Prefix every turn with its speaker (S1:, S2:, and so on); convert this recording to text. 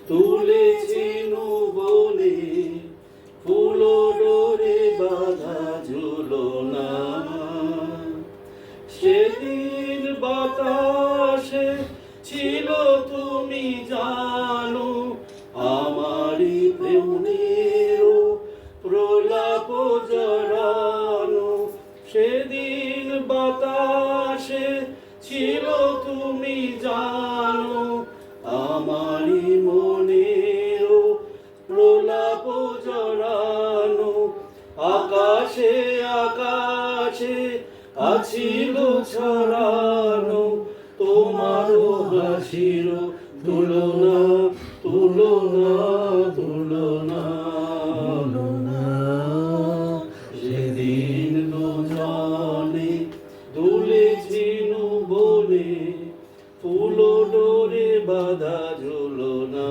S1: তুলেছেন বনে ফুল ডোরে বাঁধা ঝুলনা। সেদিন বাতাসে ছিল তুমি জানো আমারই প্রেমের প্রলাপ জড়ানো। সেদিন বাতাসে ছিল তুমি জানো আমারই মনের প্রলাপ জড়ানো। আকাশে আকাশে আছিল ছড়ানো তোমার হাসির তুলনা তুলনা তুলনা। সেদিন দুজনে দুলেছেন বনে ফুল ডোরে বাঁধা ঝুলনা।